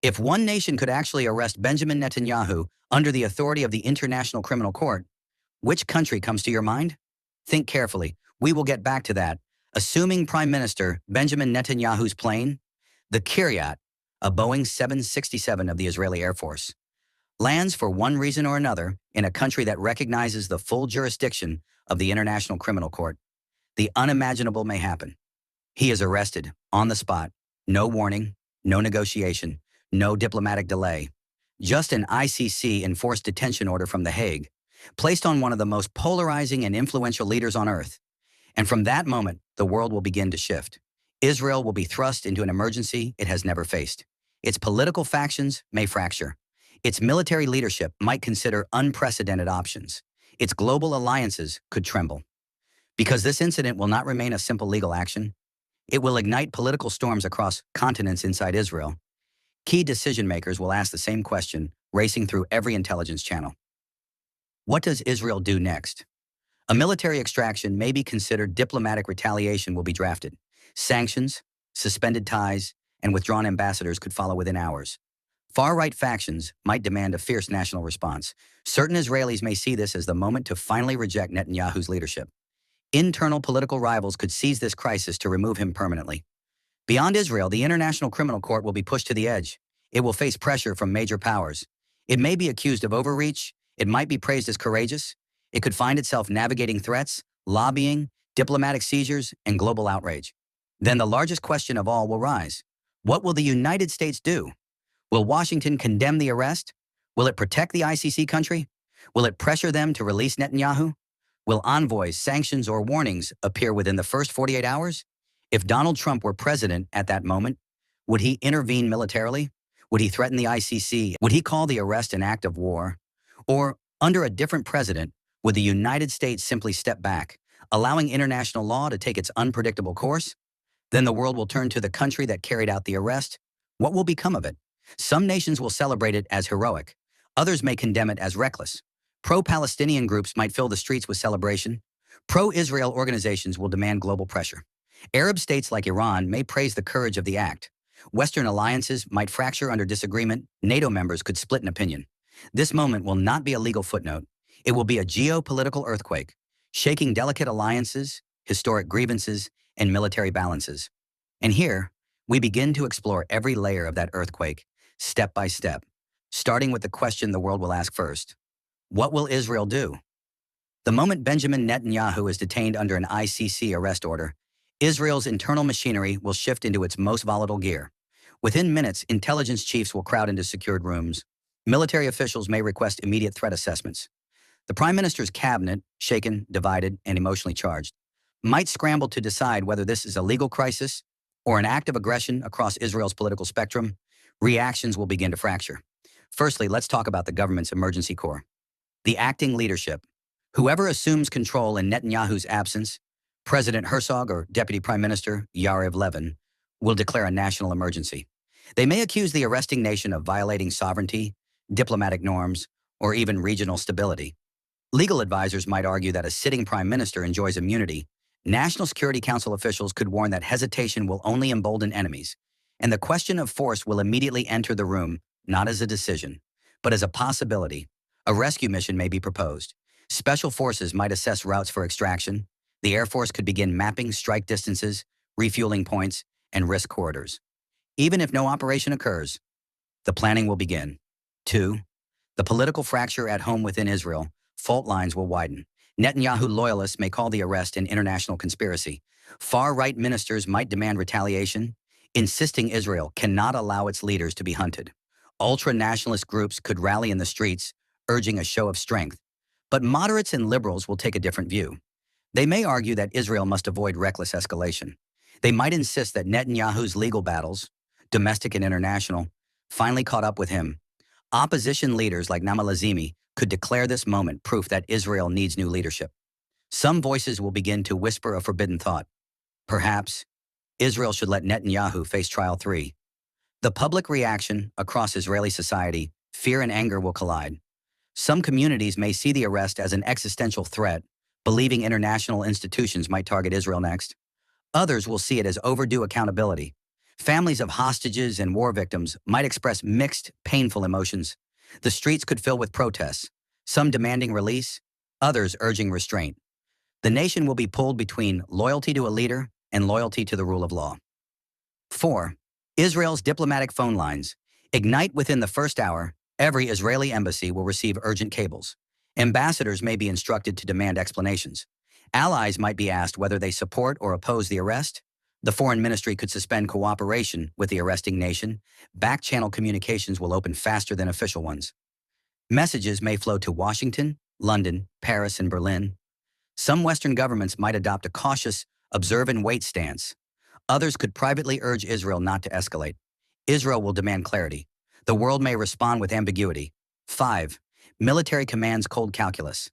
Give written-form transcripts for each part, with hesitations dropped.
If one nation could actually arrest Benjamin Netanyahu under the authority of the International Criminal Court, which country comes to your mind? Think carefully. We will get back to that. Assuming Prime Minister Benjamin Netanyahu's plane, the Kiryat, a Boeing 767 of the Israeli Air Force, lands for one reason or another in a country that recognizes the full jurisdiction of the International Criminal Court, the unimaginable may happen. He is arrested on the spot, no warning, no negotiation, no diplomatic delay, just an ICC enforced detention order from The Hague, placed on one of the most polarizing and influential leaders on earth. And from that moment, the world will begin to shift. Israel will be thrust into an emergency it has never faced. Its political factions may fracture. Its military leadership might consider unprecedented options. Its global alliances could tremble. Because this incident will not remain a simple legal action, it will ignite political storms across continents inside Israel. Key decision makers will ask the same question, racing through every intelligence channel. What does Israel do next? A military extraction may be considered. Diplomatic retaliation will be drafted. Sanctions, suspended ties, and withdrawn ambassadors could follow within hours. Far-right factions might demand a fierce national response. Certain Israelis may see this as the moment to finally reject Netanyahu's leadership. Internal political rivals could seize this crisis to remove him permanently. Beyond Israel, the International Criminal Court will be pushed to the edge. It will face pressure from major powers. It may be accused of overreach. It might be praised as courageous. It could find itself navigating threats, lobbying, diplomatic seizures, and global outrage. Then the largest question of all will rise. What will the United States do? Will Washington condemn the arrest? Will it protect the ICC country? Will it pressure them to release Netanyahu? Will envoys, sanctions, or warnings appear within the first 48 hours? If Donald Trump were president at that moment, would he intervene militarily? Would he threaten the ICC? Would he call the arrest an act of war? Or, under a different president, would the United States simply step back, allowing international law to take its unpredictable course? Then the world will turn to the country that carried out the arrest. What will become of it? Some nations will celebrate it as heroic. Others may condemn it as reckless. Pro-Palestinian groups might fill the streets with celebration. Pro-Israel organizations will demand global pressure. Arab states like Iran may praise the courage of the act. Western alliances might fracture under disagreement. NATO members could split an opinion. This moment will not be a legal footnote. It will be a geopolitical earthquake, shaking delicate alliances, historic grievances, and military balances. And here, we begin to explore every layer of that earthquake, step by step, starting with the question the world will ask first. What will Israel do? The moment Benjamin Netanyahu is detained under an ICC arrest order, Israel's internal machinery will shift into its most volatile gear. Within minutes, intelligence chiefs will crowd into secured rooms. Military officials may request immediate threat assessments. The Prime Minister's cabinet, shaken, divided, and emotionally charged, might scramble to decide whether this is a legal crisis or an act of aggression across Israel's political spectrum. Reactions will begin to fracture. Firstly, let's talk about the government's emergency corps. The acting leadership. Whoever assumes control in Netanyahu's absence, President Herzog or Deputy Prime Minister Yariv Levin, will declare a national emergency. They may accuse the arresting nation of violating sovereignty, diplomatic norms, or even regional stability. Legal advisors might argue that a sitting prime minister enjoys immunity. National Security Council officials could warn that hesitation will only embolden enemies, and the question of force will immediately enter the room, not as a decision, but as a possibility. A rescue mission may be proposed. Special forces might assess routes for extraction. The Air Force could begin mapping strike distances, refueling points, and risk corridors. Even if no operation occurs, the planning will begin. 2. The political fracture at home within Israel. Fault lines will widen. Netanyahu loyalists may call the arrest an international conspiracy. Far-right ministers might demand retaliation, insisting Israel cannot allow its leaders to be hunted. Ultra-nationalist groups could rally in the streets, urging a show of strength. But moderates and liberals will take a different view. They may argue that Israel must avoid reckless escalation. They might insist that Netanyahu's legal battles, domestic and international, finally caught up with him. Opposition leaders like Naama Lazimi could declare this moment proof that Israel needs new leadership. Some voices will begin to whisper a forbidden thought. Perhaps Israel should let Netanyahu face trial 3. The public reaction across Israeli society, fear and anger will collide. Some communities may see the arrest as an existential threat, believing international institutions might target Israel next. Others will see it as overdue accountability. Families of hostages and war victims might express mixed, painful emotions. The streets could fill with protests, some demanding release, others urging restraint. The nation will be pulled between loyalty to a leader and loyalty to the rule of law. 4. Israel's diplomatic phone lines. Ignite within the first hour. Every Israeli embassy will receive urgent cables. Ambassadors may be instructed to demand explanations. Allies might be asked whether they support or oppose the arrest. The foreign ministry could suspend cooperation with the arresting nation. Back-channel communications will open faster than official ones. Messages may flow to Washington, London, Paris, and Berlin. Some Western governments might adopt a cautious, observe-and-wait stance. Others could privately urge Israel not to escalate. Israel will demand clarity. The world may respond with ambiguity. 5. Military command's cold calculus.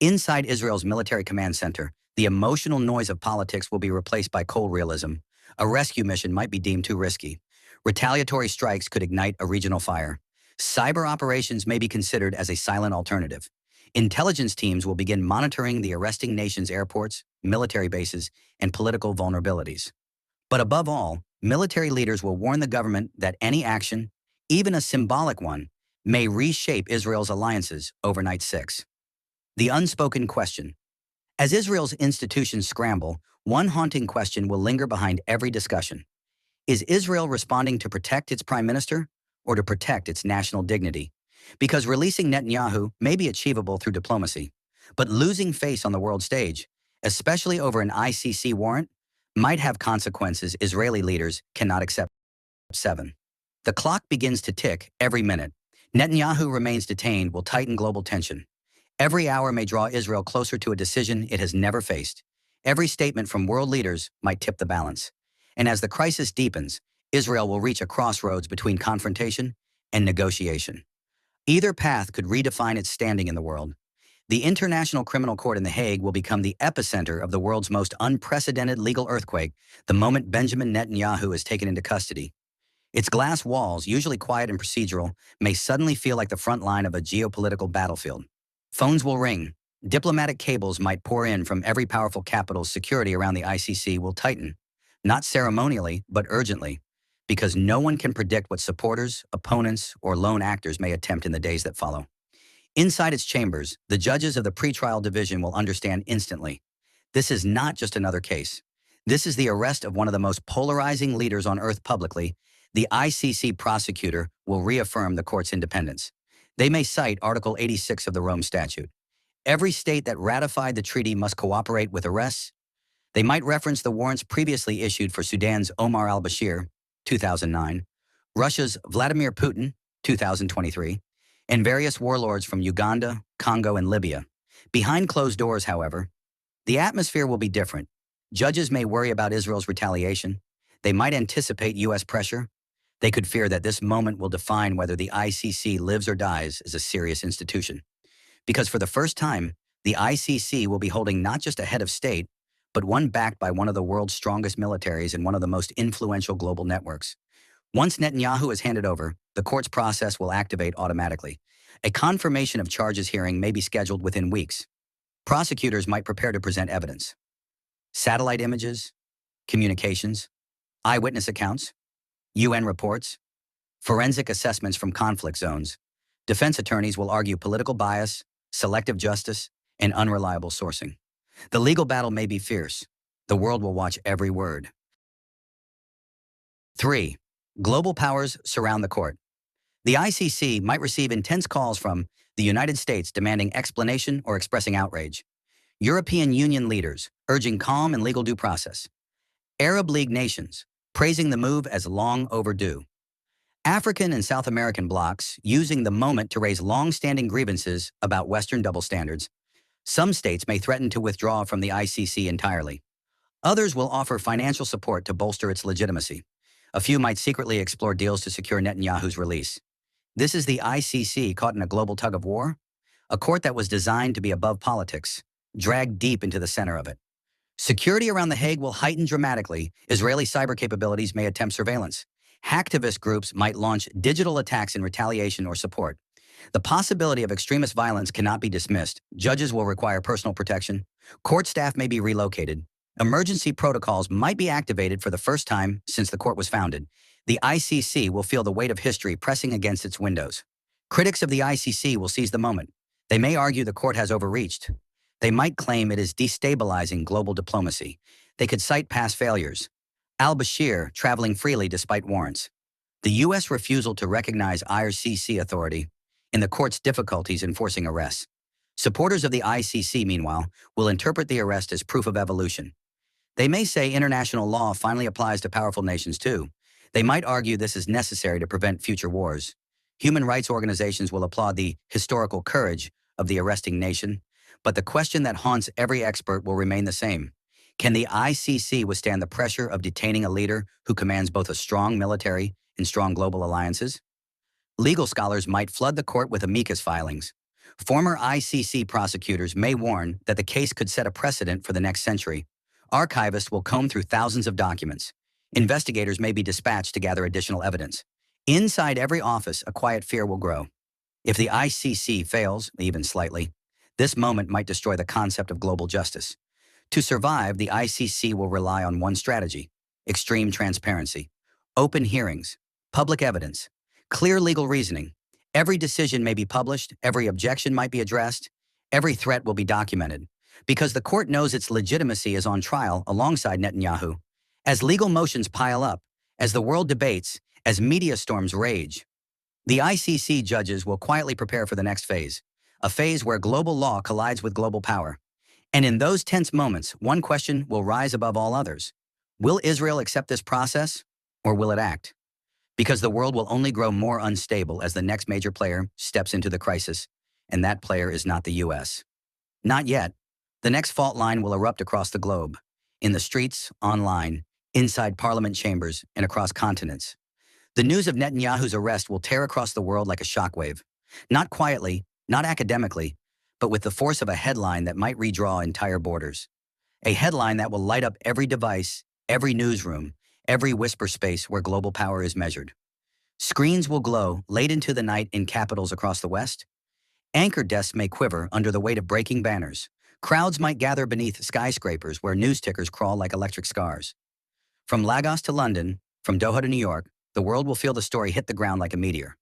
Inside Israel's military command center, the emotional noise of politics will be replaced by cold realism. A rescue mission might be deemed too risky. Retaliatory strikes could ignite a regional fire. Cyber operations may be considered as a silent alternative. Intelligence teams will begin monitoring the arresting nation's airports, military bases, and political vulnerabilities. But above all, military leaders will warn the government that any action, even a symbolic one, may reshape Israel's alliances overnight. 6. The unspoken question. As Israel's institutions scramble, one haunting question will linger behind every discussion. Is Israel responding to protect its prime minister or to protect its national dignity? Because releasing Netanyahu may be achievable through diplomacy, but losing face on the world stage, especially over an ICC warrant, might have consequences Israeli leaders cannot accept. 7. The clock begins to tick every minute. Netanyahu remains detained will tighten global tension. Every hour may draw Israel closer to a decision it has never faced. Every statement from world leaders might tip the balance. And as the crisis deepens, Israel will reach a crossroads between confrontation and negotiation. Either path could redefine its standing in the world. The International Criminal Court in The Hague will become the epicenter of the world's most unprecedented legal earthquake the moment Benjamin Netanyahu is taken into custody. Its glass walls, usually quiet and procedural, may suddenly feel like the front line of a geopolitical battlefield. Phones will ring. Diplomatic cables might pour in from every powerful capital's security around the ICC will tighten. Not ceremonially, but urgently, because no one can predict what supporters, opponents, or lone actors may attempt in the days that follow. Inside its chambers, the judges of the pretrial division will understand instantly. This is not just another case. This is the arrest of one of the most polarizing leaders on earth publicly. The ICC prosecutor will reaffirm the court's independence. They may cite Article 86 of the Rome Statute. Every state that ratified the treaty must cooperate with arrests. They might reference the warrants previously issued for Sudan's Omar al-Bashir, 2009, Russia's Vladimir Putin, 2023, and various warlords from Uganda, Congo, and Libya. Behind closed doors, however, the atmosphere will be different. Judges may worry about Israel's retaliation. They might anticipate U.S. pressure. They could fear that this moment will define whether the ICC lives or dies as a serious institution. Because for the first time, the ICC will be holding not just a head of state, but one backed by one of the world's strongest militaries and one of the most influential global networks. Once Netanyahu is handed over, the court's process will activate automatically. A confirmation of charges hearing may be scheduled within weeks. Prosecutors might prepare to present evidence. Satellite images, communications, eyewitness accounts, UN reports, forensic assessments from conflict zones. Defense attorneys will argue political bias, selective justice, and unreliable sourcing. The legal battle may be fierce. The world will watch every word. 3. Global powers surround the court. The ICC might receive intense calls from the United States demanding explanation or expressing outrage. European Union leaders urging calm and legal due process. Arab League nations praising the move as long overdue. African and South American blocs using the moment to raise long-standing grievances about Western double standards. Some states may threaten to withdraw from the ICC entirely. Others will offer financial support to bolster its legitimacy. A few might secretly explore deals to secure Netanyahu's release. This is the ICC caught in a global tug of war, a court that was designed to be above politics, dragged deep into the center of it. Security around The Hague will heighten dramatically. Israeli cyber capabilities may attempt surveillance. Hacktivist groups might launch digital attacks in retaliation or support. The possibility of extremist violence cannot be dismissed. Judges will require personal protection. Court staff may be relocated. Emergency protocols might be activated for the first time since the court was founded. The ICC will feel the weight of history pressing against its windows. Critics of the ICC will seize the moment. They may argue the court has overreached. They might claim it is destabilizing global diplomacy. They could cite past failures. Al-Bashir traveling freely despite warrants. The U.S. refusal to recognize ICC authority and the court's difficulties enforcing arrests. Supporters of the ICC, meanwhile, will interpret the arrest as proof of evolution. They may say international law finally applies to powerful nations too. They might argue this is necessary to prevent future wars. Human rights organizations will applaud the historical courage of the arresting nation, but the question that haunts every expert will remain the same. Can the ICC withstand the pressure of detaining a leader who commands both a strong military and strong global alliances? Legal scholars might flood the court with amicus filings. Former ICC prosecutors may warn that the case could set a precedent for the next century. Archivists will comb through thousands of documents. Investigators may be dispatched to gather additional evidence. Inside every office, a quiet fear will grow. If the ICC fails, even slightly, this moment might destroy the concept of global justice. To survive, the ICC will rely on one strategy: extreme transparency, open hearings, public evidence, clear legal reasoning. Every decision may be published, every objection might be addressed, every threat will be documented, because the court knows its legitimacy is on trial alongside Netanyahu. As legal motions pile up, as the world debates, as media storms rage, the ICC judges will quietly prepare for the next phase, a phase where global law collides with global power. And in those tense moments, one question will rise above all others. Will Israel accept this process, or will it act? Because the world will only grow more unstable as the next major player steps into the crisis, and that player is not the U.S. Not yet. The next fault line will erupt across the globe, in the streets, online, inside parliament chambers, and across continents. The news of Netanyahu's arrest will tear across the world like a shockwave. Not quietly, not academically, but with the force of a headline that might redraw entire borders. A headline that will light up every device, every newsroom, every whisper space where global power is measured. Screens will glow late into the night in capitals across the West. Anchor desks may quiver under the weight of breaking banners. Crowds might gather beneath skyscrapers where news tickers crawl like electric scars. From Lagos to London, from Doha to New York, the world will feel the story hit the ground like a meteor.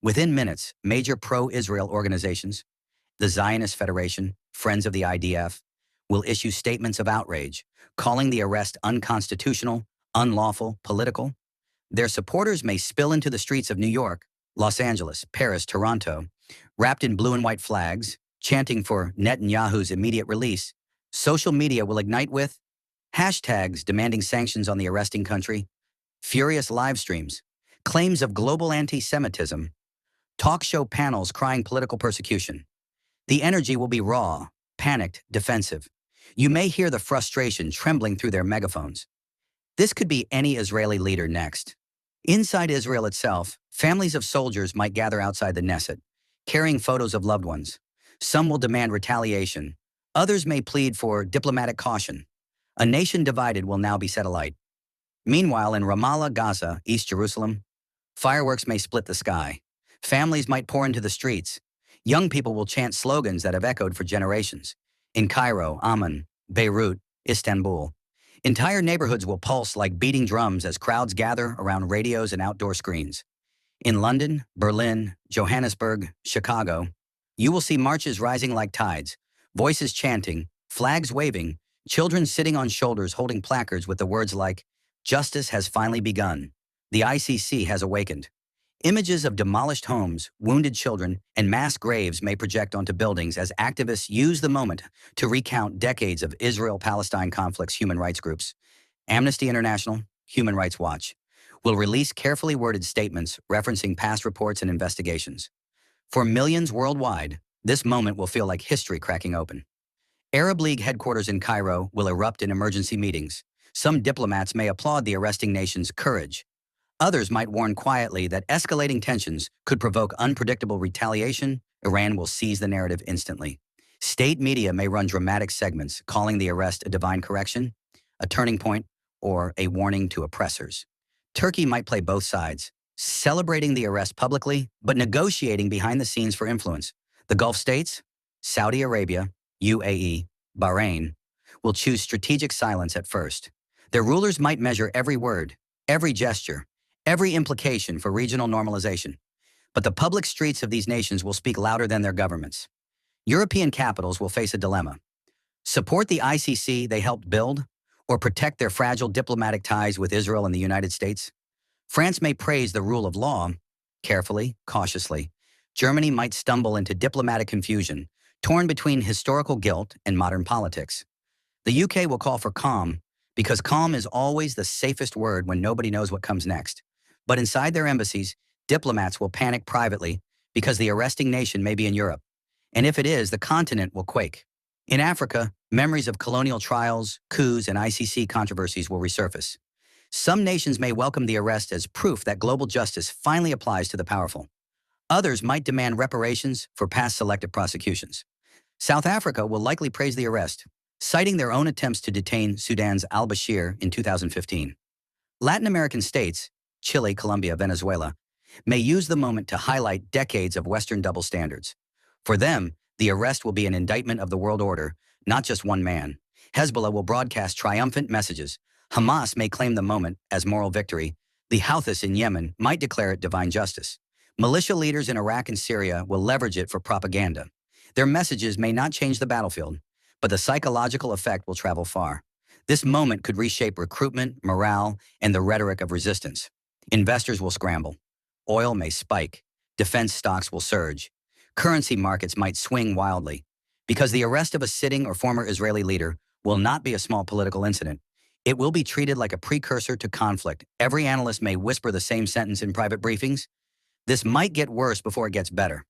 Within minutes, major pro-Israel organizations, the Zionist Federation, Friends of the IDF, will issue statements of outrage, calling the arrest unconstitutional, unlawful, political. Their supporters may spill into the streets of New York, Los Angeles, Paris, Toronto, wrapped in blue and white flags, chanting for Netanyahu's immediate release. Social media will ignite with hashtags demanding sanctions on the arresting country, furious live streams, claims of global anti-Semitism, talk show panels crying political persecution. The energy will be raw, panicked, defensive. You may hear the frustration trembling through their megaphones. This could be any Israeli leader next. Inside Israel itself, families of soldiers might gather outside the Knesset, carrying photos of loved ones. Some will demand retaliation. Others may plead for diplomatic caution. A nation divided will now be set alight. Meanwhile, in Ramallah, Gaza, East Jerusalem, fireworks may split the sky. Families might pour into the streets. Young people will chant slogans that have echoed for generations. In Cairo, Amman, Beirut, Istanbul, entire neighborhoods will pulse like beating drums as crowds gather around radios and outdoor screens. In London, Berlin, Johannesburg, Chicago, you will see marches rising like tides, voices chanting, flags waving, children sitting on shoulders holding placards with the words like, "Justice has finally begun. The ICC has awakened." Images of demolished homes, wounded children, and mass graves may project onto buildings as activists use the moment to recount decades of Israel-Palestine conflicts. Human rights groups, Amnesty International, Human Rights Watch, will release carefully worded statements referencing past reports and investigations. For millions worldwide, this moment will feel like history cracking open. Arab League headquarters in Cairo will erupt in emergency meetings. Some diplomats may applaud the arresting nation's courage. Others might warn quietly that escalating tensions could provoke unpredictable retaliation. Iran will seize the narrative instantly. State media may run dramatic segments calling the arrest a divine correction, a turning point, or a warning to oppressors. Turkey might play both sides, celebrating the arrest publicly, but negotiating behind the scenes for influence. The Gulf states, Saudi Arabia, UAE, Bahrain, will choose strategic silence at first. Their rulers might measure every word, every gesture, every implication for regional normalization. But the public streets of these nations will speak louder than their governments. European capitals will face a dilemma. Support the ICC they helped build, or protect their fragile diplomatic ties with Israel and the United States? France may praise the rule of law, carefully, cautiously. Germany might stumble into diplomatic confusion, torn between historical guilt and modern politics. The UK will call for calm, because calm is always the safest word when nobody knows what comes next. But inside their embassies, diplomats will panic privately because the arresting nation may be in Europe. And if it is, the continent will quake. In Africa, memories of colonial trials, coups, and ICC controversies will resurface. Some nations may welcome the arrest as proof that global justice finally applies to the powerful. Others might demand reparations for past selective prosecutions. South Africa will likely praise the arrest, citing their own attempts to detain Sudan's al-Bashir in 2015. Latin American states, Chile, Colombia, Venezuela, may use the moment to highlight decades of Western double standards. For them, the arrest will be an indictment of the world order, not just one man. Hezbollah will broadcast triumphant messages. Hamas may claim the moment as moral victory. The Houthis in Yemen might declare it divine justice. Militia leaders in Iraq and Syria will leverage it for propaganda. Their messages may not change the battlefield, but the psychological effect will travel far. This moment could reshape recruitment, morale, and the rhetoric of resistance. Investors will scramble. Oil may spike. Defense stocks will surge. Currency markets might swing wildly. Because the arrest of a sitting or former Israeli leader will not be a small political incident. It will be treated like a precursor to conflict. Every analyst may whisper the same sentence in private briefings. This might get worse before it gets better.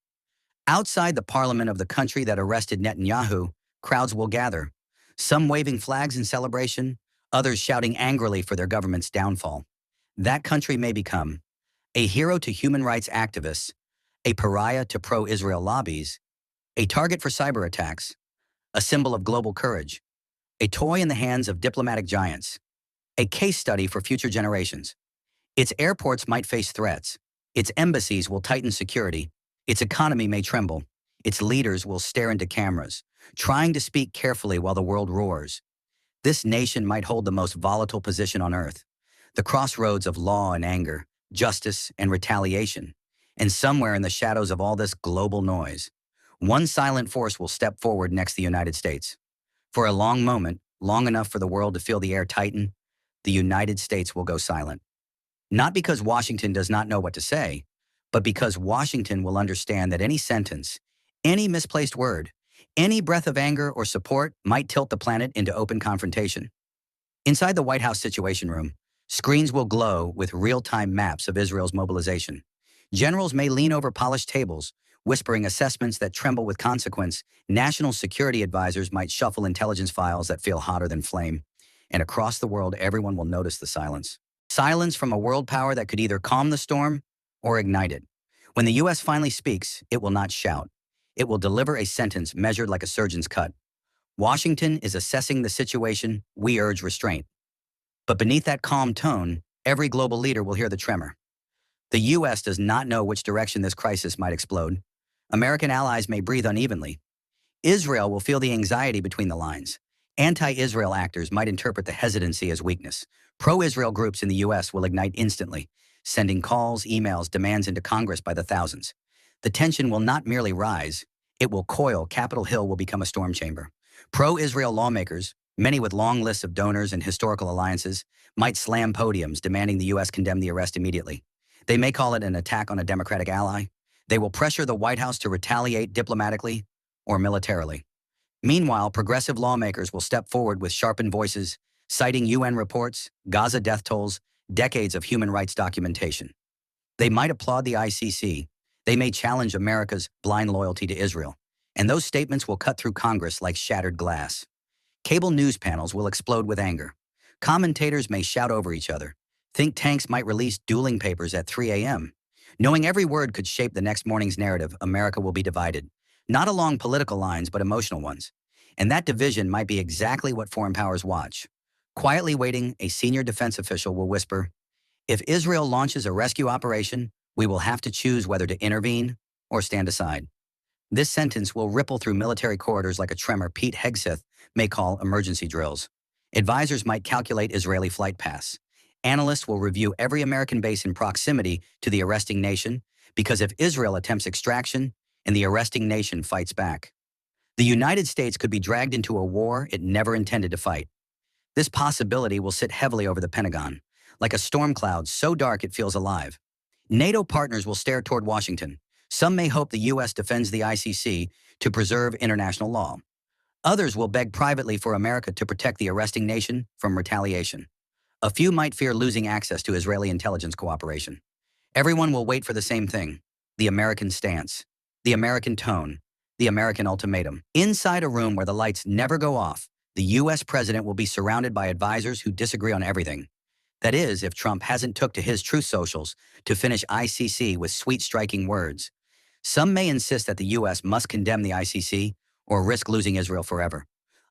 Outside the parliament of the country that arrested Netanyahu, crowds will gather, some waving flags in celebration, others shouting angrily for their government's downfall. That country may become a hero to human rights activists, a pariah to pro-Israel lobbies, a target for cyber attacks, a symbol of global courage, a toy in the hands of diplomatic giants, a case study for future generations. Its airports might face threats. Its embassies will tighten security. Its economy may tremble. Its leaders will stare into cameras, trying to speak carefully while the world roars. This nation might hold the most volatile position on earth, the crossroads of law and anger, justice and retaliation. And somewhere in the shadows of all this global noise, one silent force will step forward next to the United States. For a long moment, long enough for the world to feel the air tighten, the United States will go silent. Not because Washington does not know what to say, but because Washington will understand that any sentence, any misplaced word, any breath of anger or support might tilt the planet into open confrontation. Inside the White House Situation Room, screens will glow with real-time maps of Israel's mobilization. Generals may lean over polished tables, whispering assessments that tremble with consequence. National security advisors might shuffle intelligence files that feel hotter than flame. And across the world, everyone will notice the silence. Silence from a world power that could either calm the storm or ignite it. When the U.S. finally speaks, it will not shout. It will deliver a sentence measured like a surgeon's cut. Washington is assessing the situation. We urge restraint. But beneath that calm tone, every global leader will hear the tremor. The U.S. does not know which direction this crisis might explode. American allies may breathe unevenly. Israel will feel the anxiety between the lines. Anti-Israel actors might interpret the hesitancy as weakness. Pro-Israel groups in the U.S. will ignite instantly, sending calls, emails, demands into Congress by the thousands. The tension will not merely rise, it will coil. Capitol Hill will become a storm chamber. Pro-Israel lawmakers, many with long lists of donors and historical alliances, might slam podiums demanding the U.S. condemn the arrest immediately. They may call it an attack on a Democratic ally. They will pressure the White House to retaliate diplomatically or militarily. Meanwhile, progressive lawmakers will step forward with sharpened voices, citing UN reports, Gaza death tolls, decades of human rights documentation. They might applaud the ICC. They may challenge America's blind loyalty to Israel. And those statements will cut through Congress like shattered glass. Cable news panels will explode with anger. Commentators may shout over each other. Think tanks might release dueling papers at 3 a.m. Knowing every word could shape the next morning's narrative, America will be divided. Not along political lines, but emotional ones. And that division might be exactly what foreign powers watch. Quietly waiting, a senior defense official will whisper, "If Israel launches a rescue operation, we will have to choose whether to intervene or stand aside." This sentence will ripple through military corridors like a tremor Pete Hegseth may call emergency drills. Advisors might calculate Israeli flight paths. Analysts will review every American base in proximity to the arresting nation, because if Israel attempts extraction and the arresting nation fights back, the United States could be dragged into a war it never intended to fight. This possibility will sit heavily over the Pentagon, like a storm cloud so dark it feels alive. NATO partners will stare toward Washington. Some may hope the U.S. defends the ICC to preserve international law. Others will beg privately for America to protect the arresting nation from retaliation. A few might fear losing access to Israeli intelligence cooperation. Everyone will wait for the same thing: the American stance, the American tone, the American ultimatum. Inside a room where the lights never go off, the U.S. president will be surrounded by advisors who disagree on everything. That is, if Trump hasn't took to his truth socials to finish ICC with sweet striking words. Some may insist that the U.S. must condemn the ICC or risk losing Israel forever.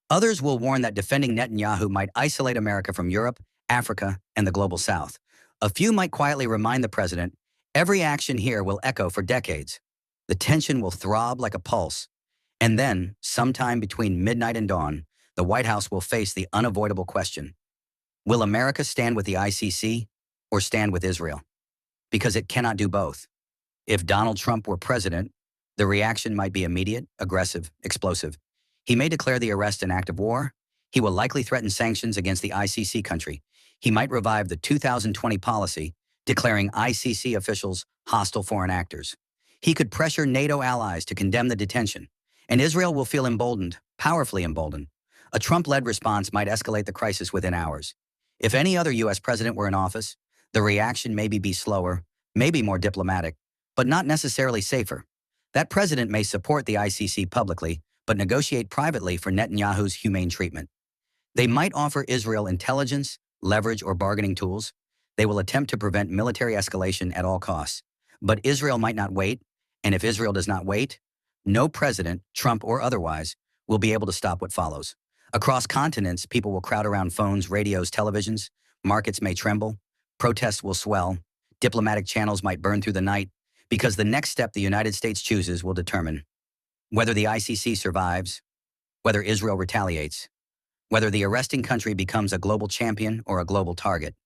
Others will warn that defending Netanyahu might isolate America from Europe, Africa, and the global South. A few might quietly remind the president, every action here will echo for decades. The tension will throb like a pulse. And then, sometime between midnight and dawn, the White House will face the unavoidable question: will America stand with the ICC or stand with Israel? Because it cannot do both. If Donald Trump were president, the reaction might be immediate, aggressive, explosive. He may declare the arrest an act of war. He will likely threaten sanctions against the ICC country. He might revive the 2020 policy, declaring ICC officials hostile foreign actors. He could pressure NATO allies to condemn the detention, and Israel will feel emboldened, powerfully emboldened. A Trump-led response might escalate the crisis within hours. If any other U.S. president were in office, the reaction maybe be slower, maybe more diplomatic, but not necessarily safer. That president may support the ICC publicly, but negotiate privately for Netanyahu's humane treatment. They might offer Israel intelligence, leverage, or bargaining tools. They will attempt to prevent military escalation at all costs. But Israel might not wait, and if Israel does not wait, no president, Trump or otherwise, will be able to stop what follows. Across continents, people will crowd around phones, radios, televisions. Markets may tremble. Protests will swell. Diplomatic channels might burn through the night, because the next step the United States chooses will determine whether the ICC survives, whether Israel retaliates, whether the arresting country becomes a global champion or a global target,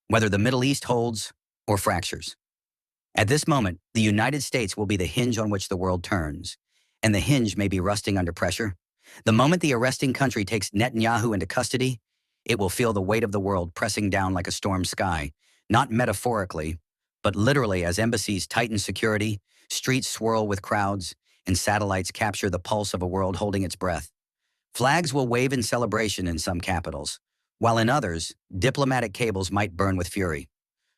whether the Middle East holds or fractures. At this moment, the United States will be the hinge on which the world turns, and the hinge may be rusting under pressure. The moment the arresting country takes Netanyahu into custody, it will feel the weight of the world pressing down like a storm sky, not metaphorically, but literally, as embassies tighten security, streets swirl with crowds, and satellites capture the pulse of a world holding its breath. Flags will wave in celebration in some capitals, while in others, diplomatic cables might burn with fury.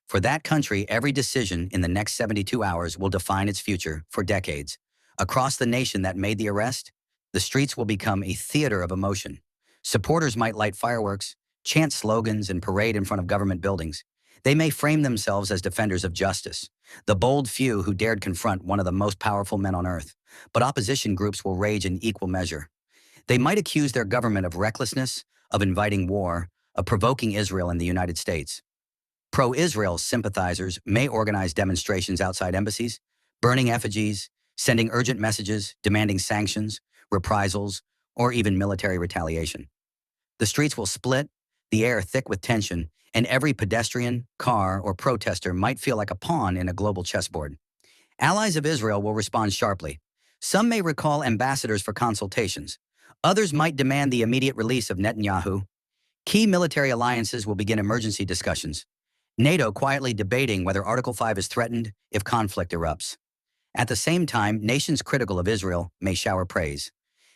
For that country, every decision in the next 72 hours will define its future for decades. Across the nation that made the arrest, the streets will become a theater of emotion. Supporters might light fireworks, chant slogans, and parade in front of government buildings. They may frame themselves as defenders of justice, the bold few who dared confront one of the most powerful men on earth. But opposition groups will rage in equal measure. They might accuse their government of recklessness, of inviting war, of provoking Israel and the United States. Pro-Israel sympathizers may organize demonstrations outside embassies, burning effigies, sending urgent messages, demanding sanctions, reprisals, or even military retaliation. The streets will split, the air thick with tension, and every pedestrian, car, or protester might feel like a pawn in a global chessboard. Allies of Israel will respond sharply. Some may recall ambassadors for consultations. Others might demand the immediate release of Netanyahu. Key military alliances will begin emergency discussions, NATO quietly debating whether Article 5 is threatened if conflict erupts. At the same time, nations critical of Israel may shower praise.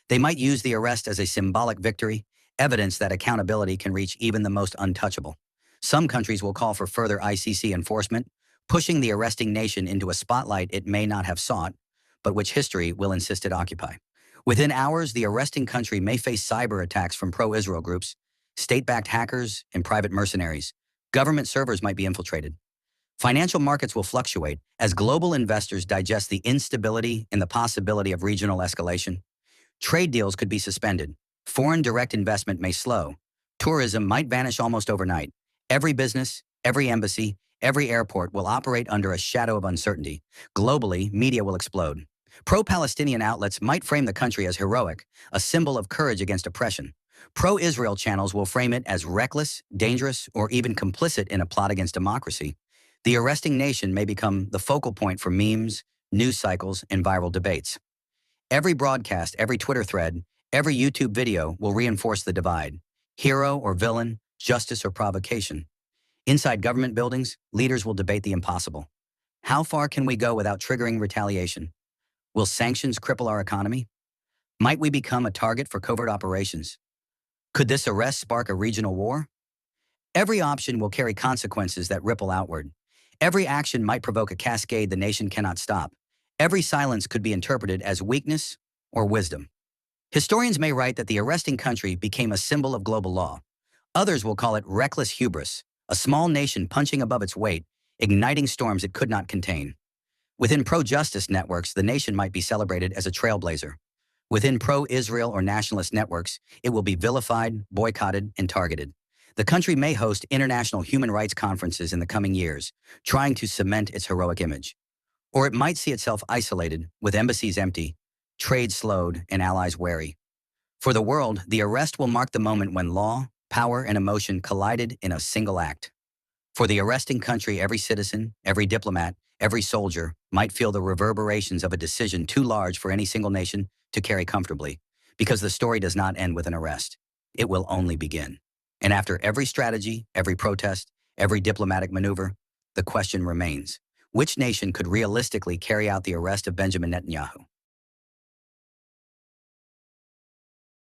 They might use the arrest as a symbolic victory, evidence that accountability can reach even the most untouchable. Some countries will call for further ICC enforcement, pushing the arresting nation into a spotlight it may not have sought, but which history will insist it occupy. Within hours, the arresting country may face cyber attacks from pro-Israel groups, state-backed hackers, and private mercenaries. Government servers might be infiltrated. Financial markets will fluctuate as global investors digest the instability and the possibility of regional escalation. Trade deals could be suspended. Foreign direct investment may slow. Tourism might vanish almost overnight. Every business, every embassy, every airport will operate under a shadow of uncertainty. Globally, media will explode. Pro-Palestinian outlets might frame the country as heroic, a symbol of courage against oppression. Pro-Israel channels will frame it as reckless, dangerous, or even complicit in a plot against democracy. The arresting nation may become the focal point for memes, news cycles, and viral debates. Every broadcast, every Twitter thread, every YouTube video will reinforce the divide. Hero or villain, justice or provocation. Inside government buildings, leaders will debate the impossible. How far can we go without triggering retaliation? Will sanctions cripple our economy? Might we become a target for covert operations? Could this arrest spark a regional war? Every option will carry consequences that ripple outward. Every action might provoke a cascade the nation cannot stop. Every silence could be interpreted as weakness or wisdom. Historians may write that the arresting country became a symbol of global law. Others will call it reckless hubris, a small nation punching above its weight, igniting storms it could not contain. Within pro-justice networks, the nation might be celebrated as a trailblazer. Within pro-Israel or nationalist networks, it will be vilified, boycotted, and targeted. The country may host international human rights conferences in the coming years, trying to cement its heroic image. Or it might see itself isolated, with embassies empty, trade slowed, and allies wary. For the world, the arrest will mark the moment when law, power, and emotion collided in a single act. For the arresting country, every citizen, every diplomat, every soldier might feel the reverberations of a decision too large for any single nation to carry comfortably, because the story does not end with an arrest. It will only begin. And after every strategy, every protest, every diplomatic maneuver, the question remains: which nation could realistically carry out the arrest of Benjamin Netanyahu?